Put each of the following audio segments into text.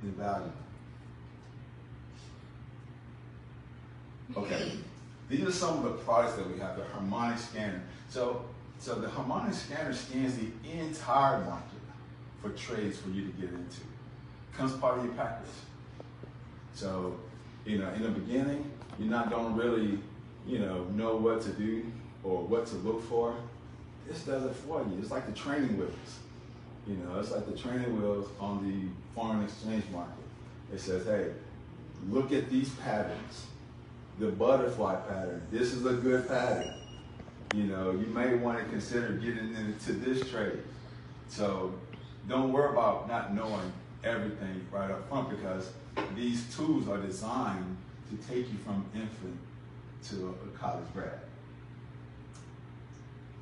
invaluable. Okay, these are some of the products that we have, the harmonic scanner. So the harmonic scanner scans the entire market for trades for you to get into. Comes part of your package. So, in the beginning, you're not gonna really, know what to do or what to look for. This does it for you. It's like the training wheels. It's like the training wheels on the foreign exchange market. It says, hey, look at these patterns. The butterfly pattern. This is a good pattern. You may want to consider getting into this trade. So don't worry about not knowing everything right up front, because these tools are designed to take you from infant to a college grad.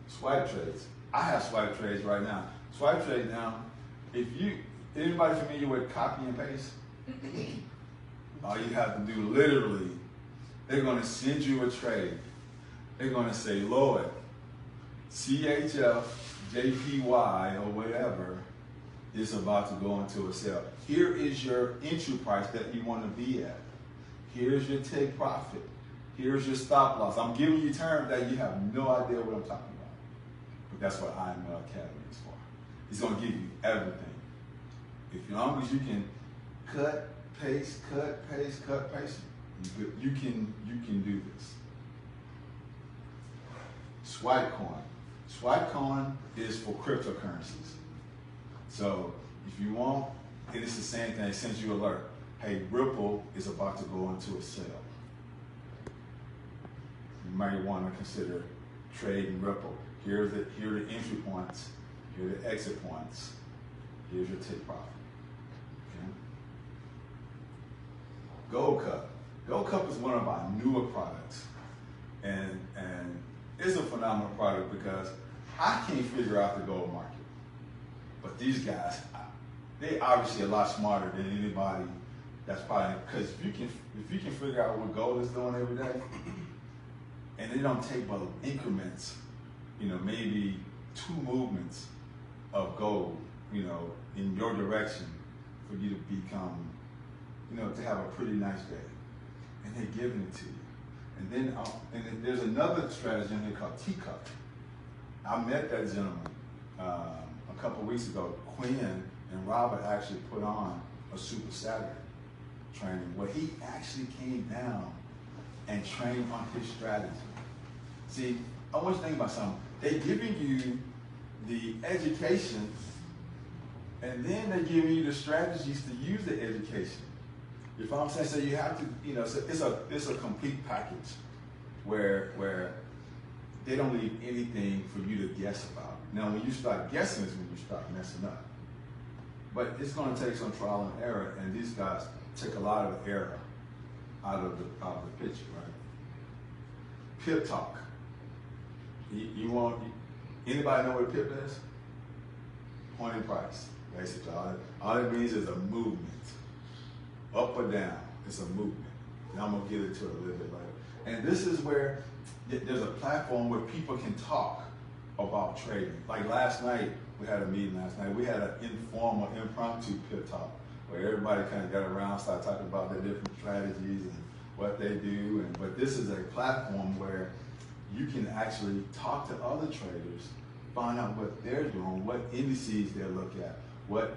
Swipe trades. I have swipe trades right now. Swipe trade now, anybody familiar with copy and paste? All you have to do, literally, they're going to send you a trade. They're going to say, Lloyd, CHF, JPY, or whatever is about to go into a sale. Here is your entry price that you want to be at. Here's your take profit. Here's your stop loss. I'm giving you terms that you have no idea what I'm talking about. But that's what IML Academy is for. It's going to give you everything. As long as you can cut, paste, you can do this. Swipe coin. Swipe coin is for cryptocurrencies. So if you want, it is the same thing. It sends you an alert. Hey, Ripple is about to go into a sale. You might want to consider trading Ripple. Here are the entry points. Here are the exit points. Here's your take profit. Okay. Gold Cup. Gold Cup is one of our newer products, and it's a phenomenal product because I can't figure out the gold market. But these guys, they obviously a lot smarter than anybody. That's probably because if you can figure out what gold is doing every day, and they don't take but increments, maybe 2 movements of gold, in your direction for you to become, to have a pretty nice day. And they're giving it to you. And then there's another strategy in here called teacup. I met that gentleman a couple weeks ago. Quinn and Robert actually put on a Super Saturday training where he actually came down and trained on his strategy. See, I want you to think about something. They're giving you the education, and then they're giving you the strategies to use the education. You follow what I'm saying? So you have to, so it's a complete package where they don't leave anything for you to guess about. Now, when you start guessing is when you start messing up. But it's going to take some trial and error, and these guys take a lot of error out of the picture, right? Pip talk. Anybody know what pip is? Point in price, basically. All it means is a movement. Up or down, it's a movement. And I'm gonna get into it a little bit later. And this is where there's a platform where people can talk about trading. Like last night, we had a meeting last night. We had an informal, impromptu pip talk where everybody kind of got around, started talking about their different strategies and what they do. But this is a platform where you can actually talk to other traders, find out what they're doing, what indices they look at, what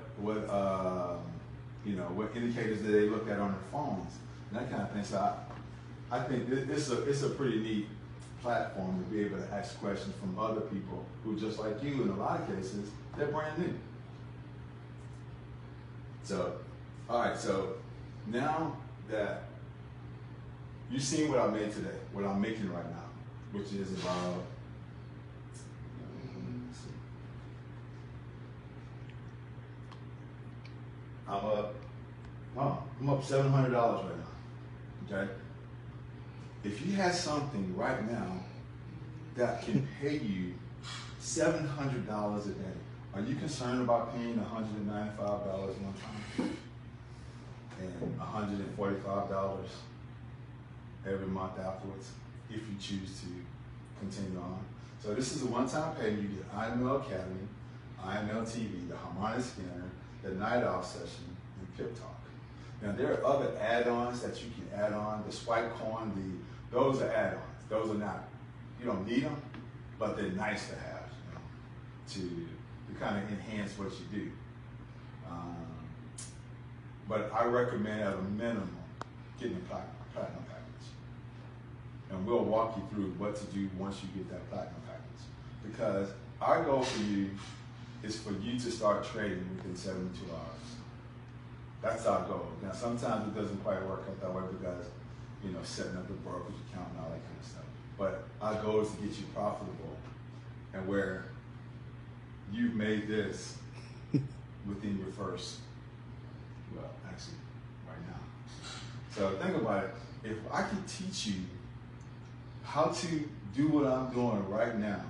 indicators that they look at on their phones, and that kind of thing. So I think it's a pretty neat platform to be able to ask questions from other people who, just like you, in a lot of cases, they're brand new. So, all right, so now that you've seen what I made today, what I'm making right now, which is about, I'm up $700 right now, okay? If you had something right now that can pay you $700 a day, are you concerned about paying $195 one time and $145 every month afterwards if you choose to continue on? So this is a one-time pay. You get IML Academy, IML TV, the Harmonic Scanner, the Night Owl Session, and Pip Talk. Now there are other add-ons that you can add on. The swipe coin, those are add-ons. Those are not, you don't need them, but they're nice to have, to kind of enhance what you do. But I recommend at a minimum getting a platinum package. And we'll walk you through what to do once you get that platinum package. Because our goal for you is for you to start trading within 72 hours. That's our goal. Now, sometimes it doesn't quite work out that way because, setting up the brokerage account and all that kind of stuff. But our goal is to get you profitable and where you've made this within your first, actually, right now. So think about it. If I could teach you how to do what I'm doing right now,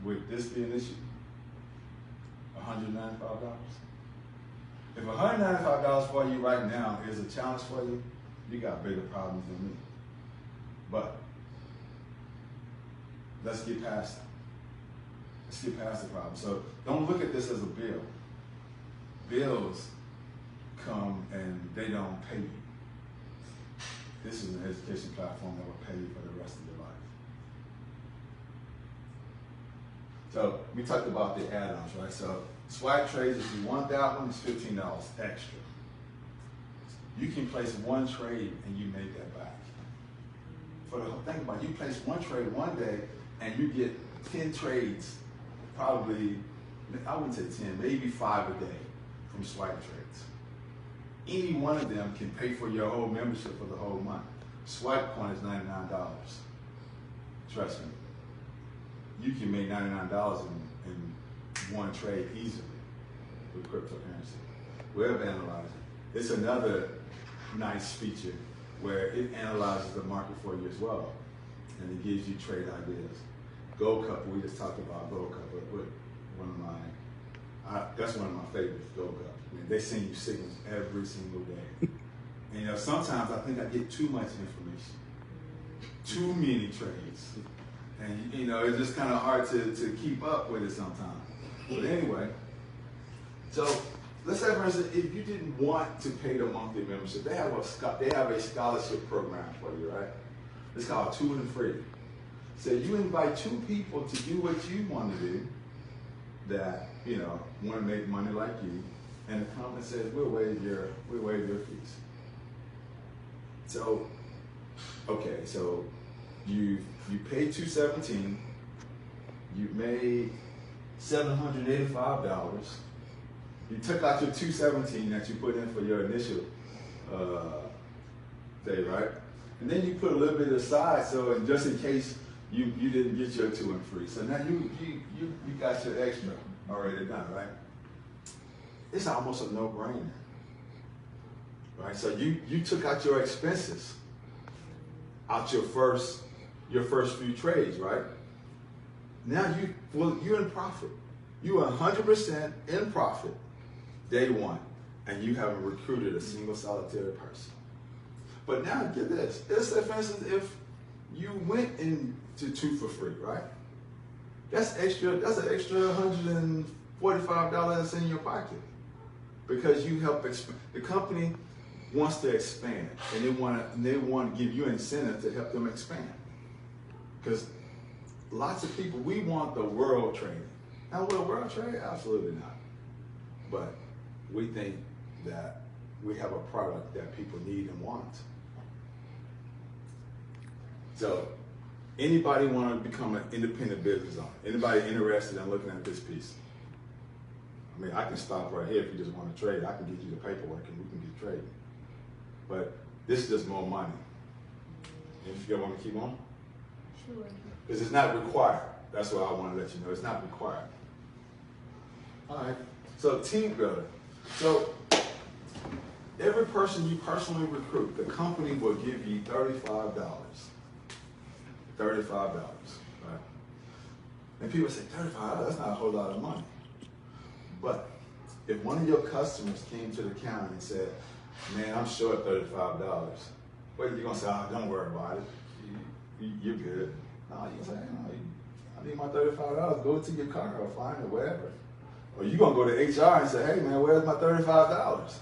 would this be an issue? $195? If $195 for you right now is a challenge for you, you got bigger problems than me. But let's get past it. Let's get past the problem. So don't look at this as a bill. Bills come and they don't pay you. This is an education platform that will pay you for the rest of your life. So we talked about the add-ons, right? So swipe trades, if you want that one, it's $15 extra. You can place one trade and you make that back. Think about it, you place one trade one day and you get 10 trades, probably, I wouldn't say 10, maybe 5 a day from swipe trades. Any one of them can pay for your whole membership for the whole month. Swipe coin is $99. Trust me. You can make $99 in one trade easily with cryptocurrency. Web Analyzer. It's another nice feature where it analyzes the market for you as well. And it gives you trade ideas. Gold Couple, we just talked about Gold Couple. That's one of my favorites, Gold Couple. I mean, they send you signals every single day. And sometimes I think I get too much information. Too many trades. And it's just kind of hard to keep up with it sometimes. But anyway, so let's say, for instance, if you didn't want to pay the monthly membership, they have a scholarship program for you, right? It's called 2 and Free. So you invite 2 people to do what you want to do that, want to make money like you, and the company says, we'll waive your fees. So, okay, so you paid $217, you made $785. You took out your $217 that you put in for your initial day, right? And then you put a little bit aside, so just in case you didn't get your 2 and Free. So now you got your extra already done, right? It's almost a no-brainer, right? So you took out your expenses out your first few trades, right? Now you're in profit. You are 100% in profit day one, and you haven't recruited a single solitary person. But now get this. Let's say, for instance, if you went into 2 for free, right? That's an extra $145 in your pocket because you help expand. The company wants to expand, and they want to give you incentive to help them expand. Because lots of people, we want the world trading. Now, will the world trade? Absolutely not. But we think that we have a product that people need and want. So, anybody want to become an independent business owner? Anybody interested in looking at this piece? I mean, I can stop right here if you just want to trade. I can get you the paperwork and we can get trading. But this is just more money. If you want to keep on? Sure. Because it's not required. That's what I want to let you know. It's not required. All right. So team builder. So every person you personally recruit, the company will give you $35. $35, right? And people say, $35, that's not a whole lot of money. But if one of your customers came to the counter and said, man, I'm short $35, well, you're going to say, oh, don't worry about it. You're good. No, you say, no, I need my $35. Go to your car or find it, wherever. Or you gonna go to HR and say, hey man, where's my $35?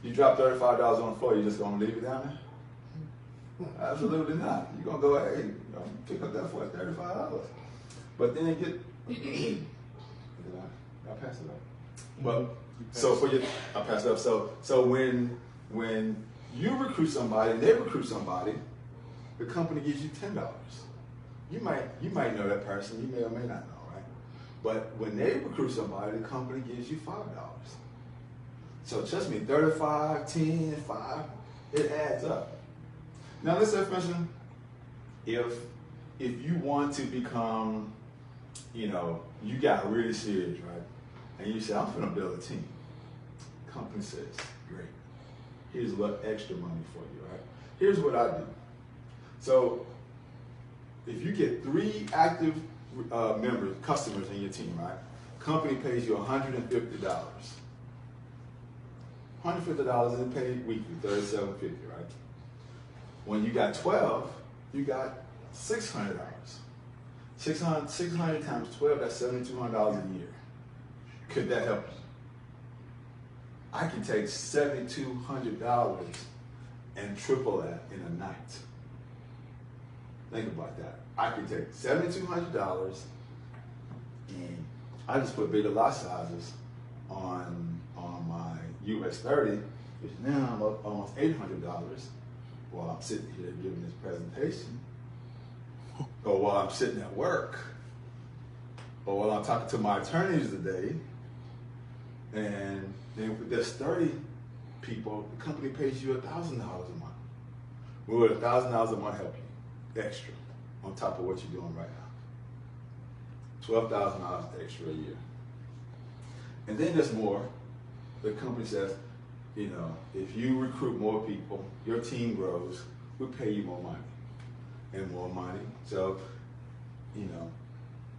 You drop $35 on the floor, you just gonna leave it down there? Absolutely not. You're gonna go, hey, pick up that for $35. But then I pass it up. Well, so I pass it up. So when you recruit somebody, they recruit somebody, the company gives you $10. You might know that person, you may or may not know, right? But when they recruit somebody, the company gives you $5. So trust me, 35, 10, 5, it adds up. Now let's say, for instance, if you want to become, you got really serious, right? And you say, I'm gonna build a team. Company says, great. Here's a little extra money for you, right? Here's what I do. So if you get 3 active customers in your team, right? Company pays you $150. $150 is paid weekly, $37.50, right? When you got 12, you got $600. 600 times 12, that's $7,200 a year. Could that help you? I can take $7,200 and triple that in a night. Think about that. I can take $7,200 and I just put bigger lot sizes on my US 30, which now I'm up almost $800 while I'm sitting here giving this presentation, or while I'm sitting at work, or while I'm talking to my attorneys today. And then if there's 30 people, the company pays you $1,000 a month. Will $1,000 a month help you extra on top of what you're doing right now? $12,000 extra a year. And then there's more. The company says, if you recruit more people, your team grows, we'll pay you more money and more money. So,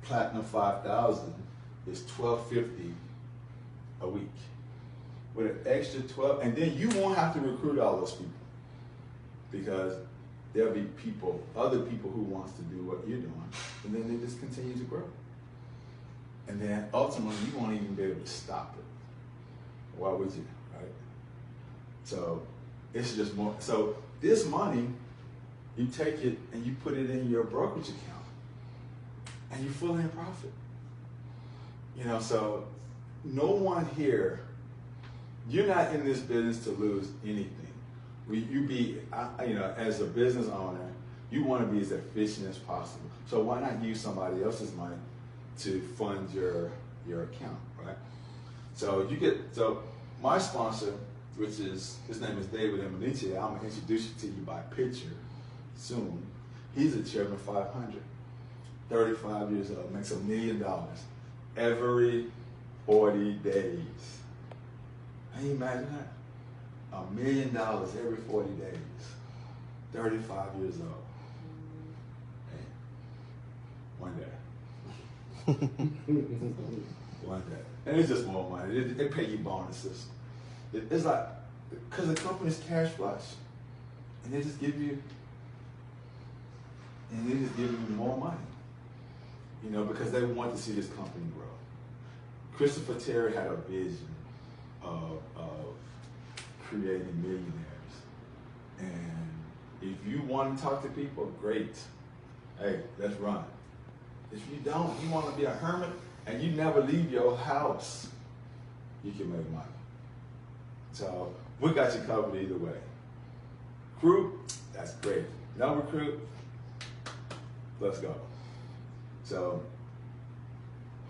Platinum 5,000 is $1,250 a week with an extra 12, and then you won't have to recruit all those people because there'll be other people who wants to do what you're doing, and then they just continue to grow. And then ultimately, you won't even be able to stop it. Why would you, right? So it's just more. So this money, you take it and you put it in your brokerage account, and you're fully in profit. So no one here, you're not in this business to lose anything. As a business owner, you want to be as efficient as possible. So why not use somebody else's money to fund your account, right? So my sponsor, which is, his name is David Emelice, I'm gonna introduce you to you by picture soon. He's a Chairman 500, 35 years old, makes $1 million every 40 days. Can you imagine that? $1 million every 40 days, 35 years old. Hey, one day. One day. And it's just more money. They pay you bonuses. It's like, because the company's cash flush. And they just give you more money. Because they want to see this company grow. Christopher Terry had a vision of creating millionaires. And if you want to talk to people, great. Hey, let's run. If you don't, you want to be a hermit and you never leave your house, you can make money. So we got you covered either way. Recruit, that's great. No recruit, let's go. So,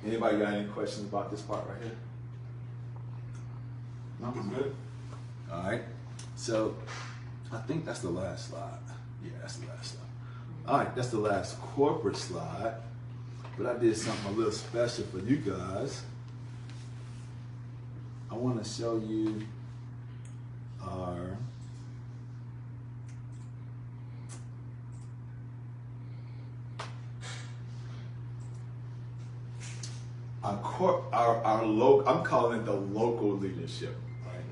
anybody got any questions about this part right here? No, it's good? All right. So, I think that's the last slide. Yeah, that's the last slide. All right, that's the last corporate slide. But I did something a little special for you guys. I want to show you our local, I'm calling it the local leadership, right?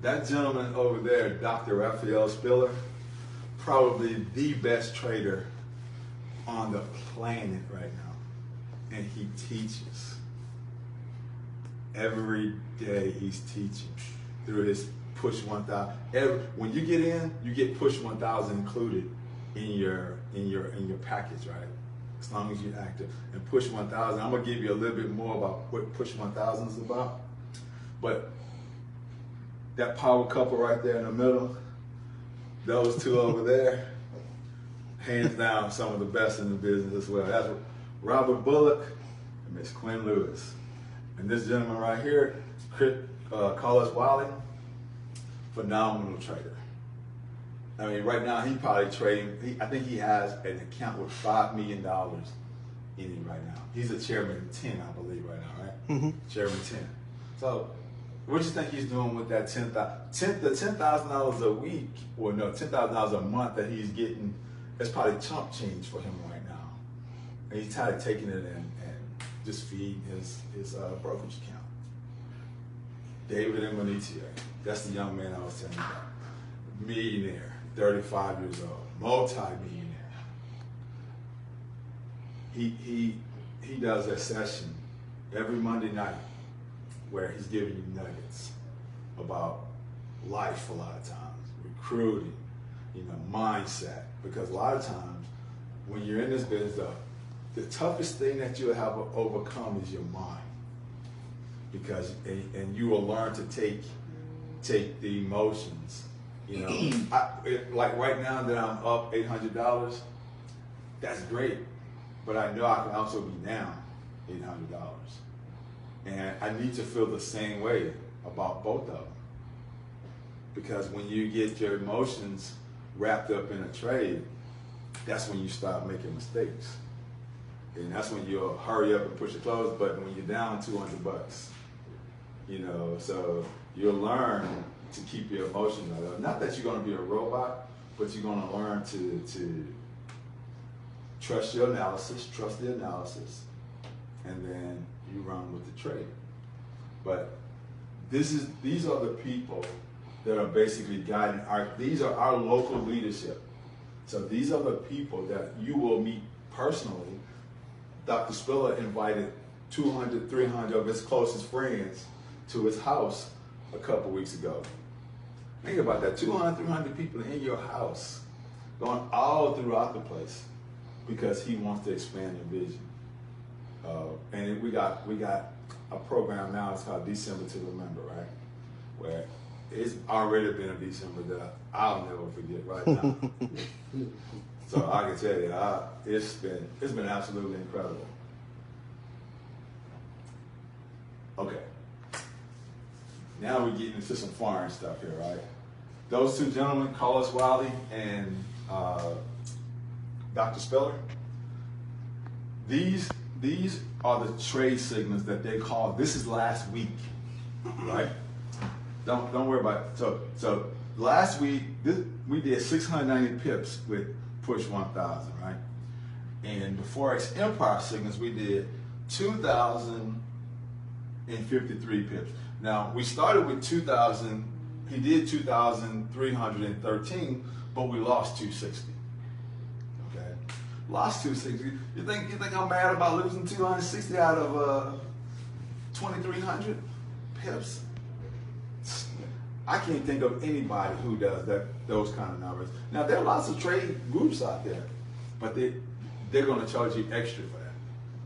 That gentleman over there, Dr. Raphael Spiller, probably the best trader on the planet right now. And he teaches. every day he's teaching through his push 1,000. When you get in, you get push 1,000 included in your package, right? As long as you're active. And push 1,000, I'm gonna give you a little bit more about what push 1,000 is about. But that power couple right there in the middle, those two over there, hands down, some of the best in the business as well. That's Robert Bullock and Miss Quinn Lewis. And this gentleman right here, Carlos Wiley, phenomenal trader. I mean, right now he probably trading, I think he has an account with $5 million in it right now. He's a chairman of 10, I believe, right now, right? Mm-hmm. Chairman 10. So, what do you think he's doing with that the $10,000 a week, or no, $10,000 a month that he's getting? It's probably chump change for him right now. And he's tired of taking it and just feeding his brokerage account. David and Monitia, that's the young man I was telling you about. Millionaire, 35 years old, multi-millionaire. He does a session every Monday night where he's giving you nuggets about life a lot of times, recruiting, mindset. Because a lot of times when you're in this business, the toughest thing that you'll have to overcome is your mind. Because, and you will learn to take the emotions. Like right now that I'm up $800, that's great. But I know I can also be down $800. And I need to feel the same way about both of them. Because when you get your emotions wrapped up in a trade, that's when you start making mistakes. And that's when you'll hurry up and push the close button when you're down $200. So you'll learn to keep your emotions up. Not that you're going to be a robot, but you're going to learn to trust your analysis, trust the analysis, and then you run with the trade. But these are the people that are basically guiding these are our local leadership. So these are the people that you will meet personally. Dr. Spiller invited 200, 300 of his closest friends to his house a couple weeks ago. Think about that, 200, 300 people in your house, going all throughout the place because he wants to expand your vision. And we got a program now, it's called December to Remember, right? Where it's already been a December that I'll never forget right now. So I can tell you, it's been absolutely incredible. Okay. Now we're getting into some foreign stuff here, right? Those two gentlemen, Carlos Wiley and Dr. Spiller, these are the trade signals that they call, this is last week, right? Don't worry about it. So last week, we did 690 pips with push 1,000, right? And the Forex Empire signals, we did 2,053 pips. Now, we started with 2,000, he did 2,313, but we lost 260. Okay? Lost 260. You think I'm mad about losing 260 out of 2,300 pips? I can't think of anybody who does those kind of numbers. Now, there are lots of trade groups out there, but they're going to charge you extra for that.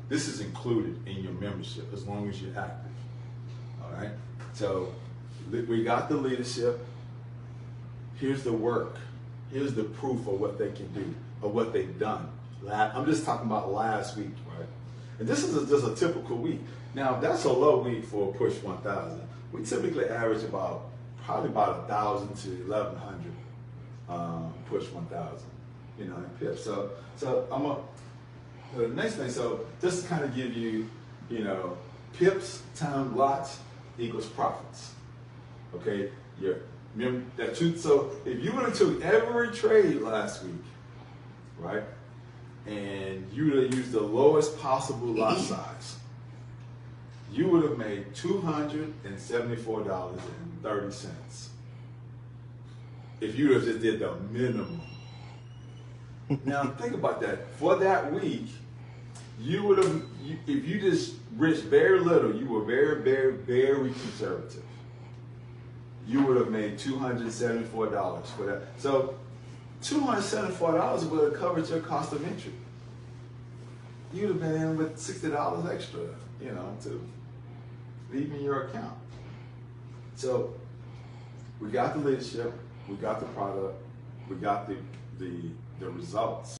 This is included in your membership as long as you're active. All right? So we got the leadership. Here's the work. Here's the proof of what they can do, of what they've done. I'm just talking about last week, right? And this is just a typical week. Now, that's a low week for a push 1,000. We typically average probably about 1,000 to 1,100 push 1,000, in pips. So the next thing. So just to kind of give you, pips times lots equals profits. Okay, remember that truth. So if you would have took every trade last week, right, and you would have used the lowest possible lot size, you would have made $274.30. If you have just did the minimum. Now think about that. For that week, You would have, if you just risked very little, you were very, very, very conservative. You would have made $274 for that. So $274 would have covered your cost of entry. You'd have been in with $60 extra, to leave in your account. So we got the leadership, we got the product, we got the results.